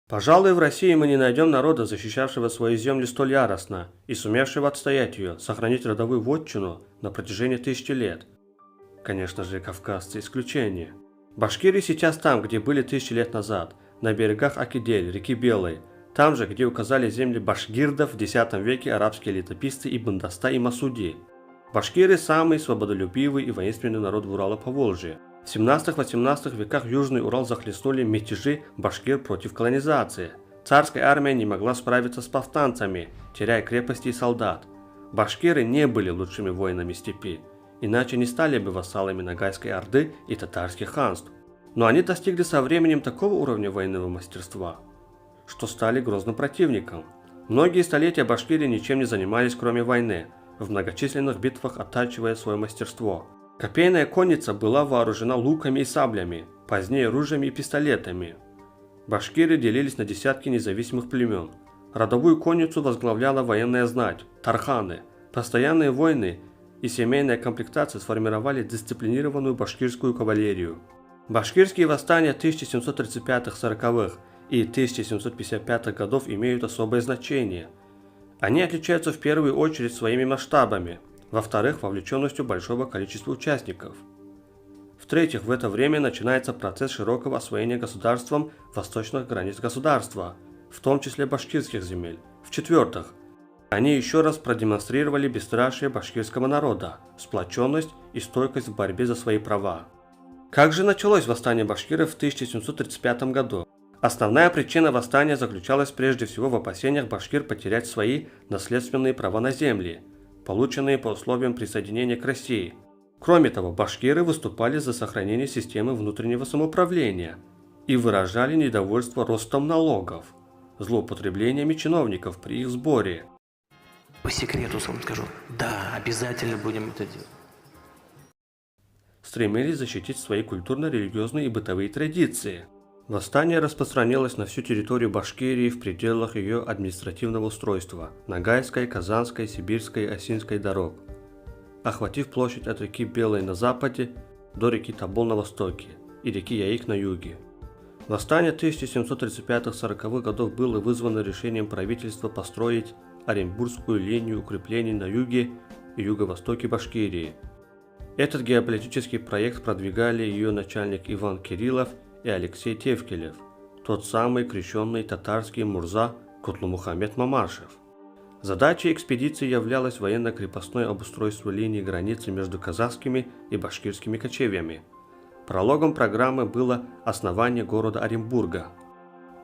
Пожалуй, в России мы не найдем народа, защищавшего свои земли столь яростно и сумевшего отстоять ее, сохранить родовую вотчину на протяжении тысячи лет. Конечно же, кавказцы исключение. Башкиры сейчас там, где были тысячи лет назад, на берегах Акидель, реки Белой, там же, где указали земли башгирдов в X веке арабские летописцы Ибн Даста и Масуди. Башкиры – самый свободолюбивый и воинственный народ в Урало-Поволжье. В 17-18 веках Южный Урал захлестнули мятежи башкир против колонизации. Царская армия не могла справиться с повстанцами, теряя крепости и солдат. Башкиры не были лучшими воинами степи, иначе не стали бы вассалами Ногайской Орды и татарских ханств. Но они достигли со временем такого уровня военного мастерства, что стали грозным противником. Многие столетия башкиры ничем не занимались, кроме войны, в многочисленных битвах оттачивая свое мастерство. Копейная конница была вооружена луками и саблями, позднее ружьями и пистолетами. Башкиры делились на десятки независимых племен. Родовую конницу возглавляла военная знать, тарханы. Постоянные войны и семейная комплектация сформировали дисциплинированную башкирскую кавалерию. Башкирские восстания 1735-40-х и 1755 годов имеют особое значение. Они отличаются в первую очередь своими масштабами, во-вторых, вовлеченностью большого количества участников. В-третьих, в это время начинается процесс широкого освоения государством восточных границ государства, в том числе башкирских земель. В-четвертых, они еще раз продемонстрировали бесстрашие башкирского народа, сплоченность и стойкость в борьбе за свои права. Как же началось восстание башкиров в 1735 году? Основная причина восстания заключалась прежде всего в опасениях башкир потерять свои наследственные права на земли, полученные по условиям присоединения к России. Кроме того, башкиры выступали за сохранение системы внутреннего самоуправления и выражали недовольство ростом налогов, злоупотреблениями чиновников при их сборе. По секрету вам скажу, да, обязательно будем это делать. Стремились защитить свои культурно-религиозные и бытовые традиции. Восстание распространилось на всю территорию Башкирии в пределах ее административного устройства – Ногайской, Казанской, Сибирской и Осинской дорог, охватив площадь от реки Белой на западе до реки Тобол на востоке и реки Яик на юге. Восстание 1735-40-х годов было вызвано решением правительства построить Оренбургскую линию укреплений на юге и юго-востоке Башкирии. Этот геополитический проект продвигали ее начальник Иван Кириллов и Алексей Тевкелев, тот самый крещенный татарский Мурза Кутлумухамед Мамашев. Задачей экспедиции являлось военно-крепостное обустройство линии границы между казахскими и башкирскими кочевьями. Прологом программы было основание города Оренбурга.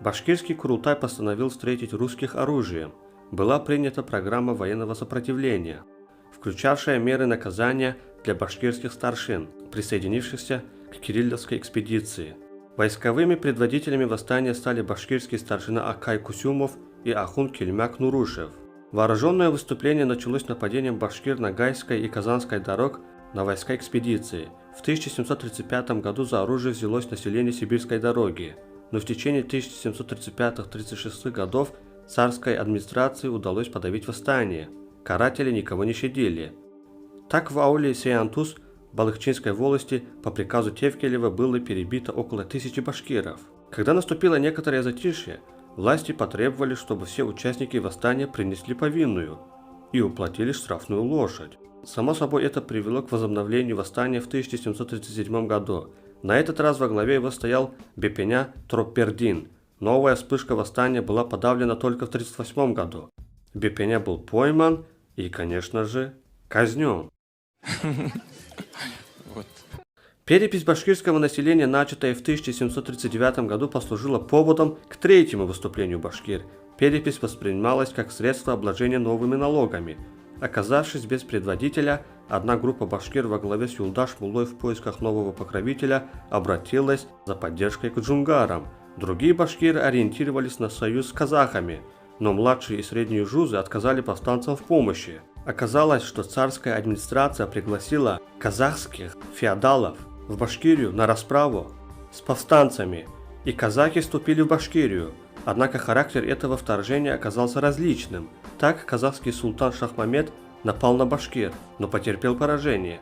Башкирский Курултай постановил встретить русских оружием. Была принята программа военного сопротивления, включавшая меры наказания для башкирских старшин, присоединившихся к Кирилловской экспедиции. Войсковыми предводителями восстания стали башкирский старшина Акай Кусюмов и Ахун Кельмяк Нурушев. Вооруженное выступление началось нападением башкир Ногайской и Казанской дорог на войска экспедиции. В 1735 году за оружие взялось население Сибирской дороги, но в течение 1735-36 годов царской администрации удалось подавить восстание. Каратели никого не щадили. Так в ауле Сеянтус Балыхчинской волости по приказу Тевкелева было перебито около 1000 башкиров. Когда наступило некоторое затишье, власти потребовали, чтобы все участники восстания принесли повинную и уплатили штрафную лошадь. Само собой, это привело к возобновлению восстания в 1737 году. На этот раз во главе его стоял Бепеня Троппердин. Новая вспышка восстания была подавлена только в 1938 году. Бепеня был пойман и, конечно же, казнен. Перепись башкирского населения, начатая в 1739 году, послужила поводом к третьему выступлению башкир. Перепись воспринималась как средство обложения новыми налогами. Оказавшись без предводителя, одна группа башкир во главе с Юлдаш Муллой в поисках нового покровителя обратилась за поддержкой к джунгарам. Другие башкиры ориентировались на союз с казахами, но младшие и средние жузы отказали повстанцам в помощи. Оказалось, что царская администрация пригласила казахских феодалов в Башкирию на расправу с повстанцами, и казахи вступили в Башкирию. Однако характер этого вторжения оказался различным. Так казахский султан Шахмамед напал на башкир, но потерпел поражение.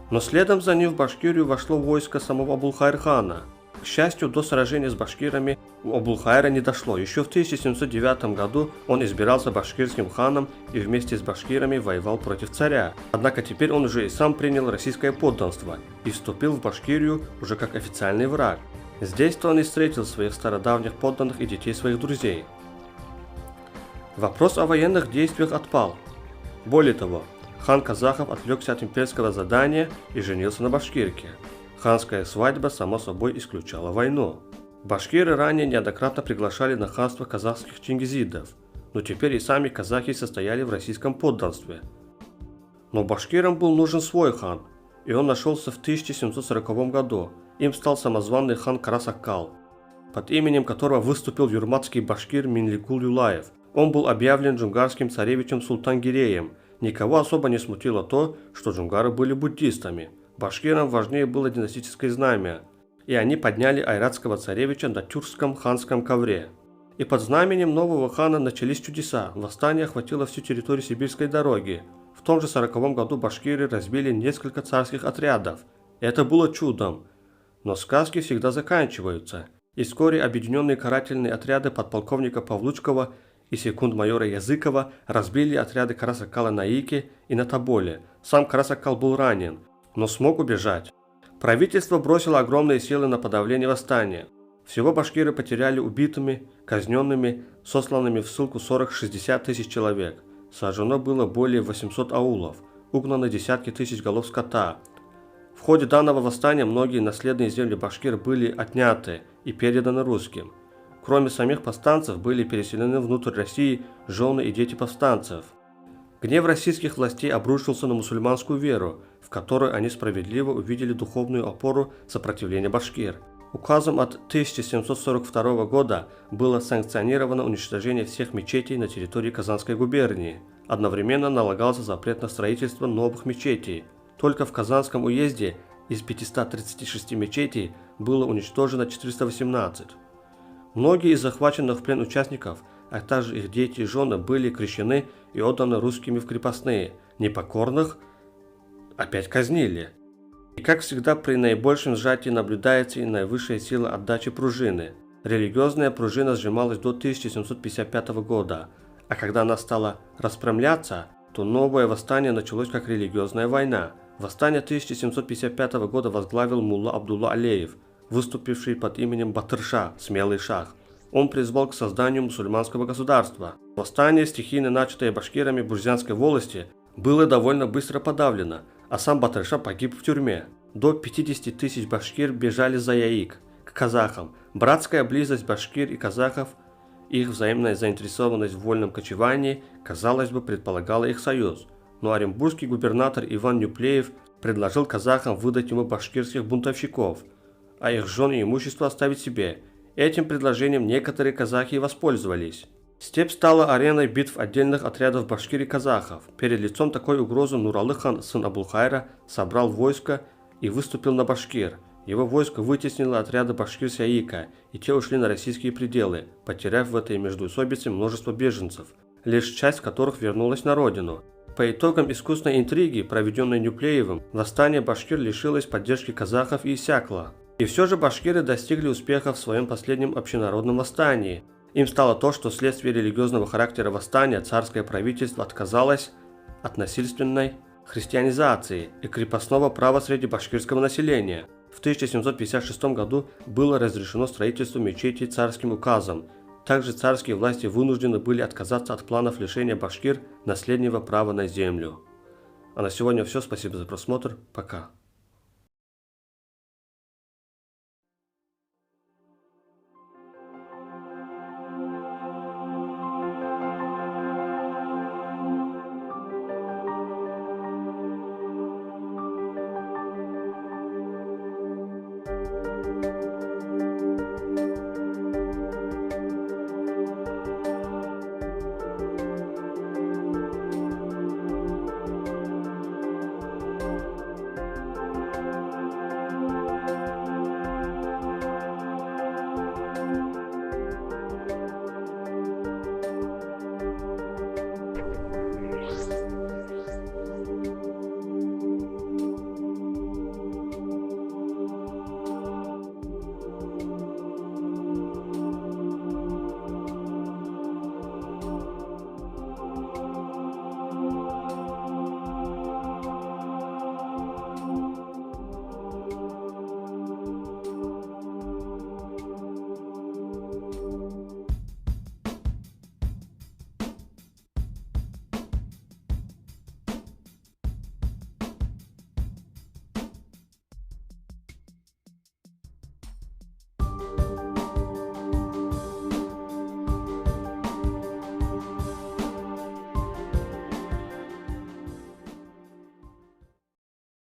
Но следом за ним в Башкирию вошло войско самого Абулхайр-хана. К счастью, до сражения с башкирами у Абулхайра не дошло. Еще в 1709 году он избирался башкирским ханом и вместе с башкирами воевал против царя. Однако теперь он уже и сам принял российское подданство и вступил в Башкирию уже как официальный враг. Здесь-то он и встретил своих стародавних подданных и детей своих друзей. Вопрос о военных действиях отпал. Более того, хан казахов отвлекся от имперского задания и женился на башкирке. Ханская свадьба, само собой, исключала войну. Башкиры ранее неоднократно приглашали на ханство казахских чингизидов, но теперь и сами казахи состояли в российском подданстве. Но башкирам был нужен свой хан, и он нашелся в 1740 году. Им стал самозваный хан Карасакал, под именем которого выступил юрматский башкир Минликул Юлаев. Он был объявлен джунгарским царевичем Султангиреем. Никого особо не смутило то, что джунгары были буддистами. Башкирам важнее было династическое знамя, и они подняли айратского царевича на тюркском ханском ковре. И под знаменем нового хана начались чудеса. Восстание охватило всю территорию Сибирской дороги. В том же 40 году башкиры разбили несколько царских отрядов. Это было чудом. Но сказки всегда заканчиваются. И вскоре объединенные карательные отряды подполковника Павлучкова и секунд-майора Языкова разбили отряды Карасакала на Ике и на Тоболе. Сам Карасакал был ранен, но смог убежать. Правительство бросило огромные силы на подавление восстания. Всего башкиры потеряли убитыми, казненными, сосланными в ссылку 40-60 тысяч человек. Сожжено было более 800 аулов, угнаны десятки тысяч голов скота. В ходе данного восстания многие наследные земли башкир были отняты и переданы русским. Кроме самих повстанцев были переселены внутрь России жены и дети повстанцев. Гнев российских властей обрушился на мусульманскую веру, в которой они справедливо увидели духовную опору сопротивления башкир. Указом от 1742 года было санкционировано уничтожение всех мечетей на территории Казанской губернии. Одновременно налагался запрет на строительство новых мечетей. Только в Казанском уезде из 536 мечетей было уничтожено 418. Многие из захваченных в плен участников, а также их дети и жены, были крещены и отданы русскими в крепостные. Непокорных опять казнили. И как всегда при наибольшем сжатии наблюдается и наивысшая сила отдачи пружины. Религиозная пружина сжималась до 1755 года, а когда она стала распрямляться, то новое восстание началось как религиозная война. Восстание 1755 года возглавил мулла Абдулла Алеев, выступивший под именем Батырша, смелый шах. Он призвал к созданию мусульманского государства. Восстание, стихийно начатое башкирами Бурзянской волости, было довольно быстро подавлено, а сам Батырша погиб в тюрьме. До 50 тысяч башкир бежали за Яик, к казахам. Братская близость башкир и казахов, их взаимная заинтересованность в вольном кочевании, казалось бы, предполагала их союз. Но оренбургский губернатор Иван Нюплеев предложил казахам выдать ему башкирских бунтовщиков, а их жен и имущество оставить себе. Этим предложением некоторые казахи воспользовались. Степь стала ареной битв отдельных отрядов башкир и казахов. Перед лицом такой угрозы Нуралы хан, сын Абулхайра, собрал войско и выступил на башкир. Его войско вытеснило отряды башкир с Яика, и те ушли на российские пределы, потеряв в этой междоусобице множество беженцев, лишь часть которых вернулась на родину. По итогам искусной интриги, проведенной Нюплеевым, восстание башкир лишилось поддержки казахов и иссякло. И все же башкиры достигли успеха в своем последнем общенародном восстании. Им стало то, что вследствие религиозного характера восстания царское правительство отказалось от насильственной христианизации и крепостного права среди башкирского населения. В 1756 году было разрешено строительство мечетей царским указом. Также царские власти вынуждены были отказаться от планов лишения башкир наследнего права на землю. А на сегодня все. Спасибо за просмотр. Пока.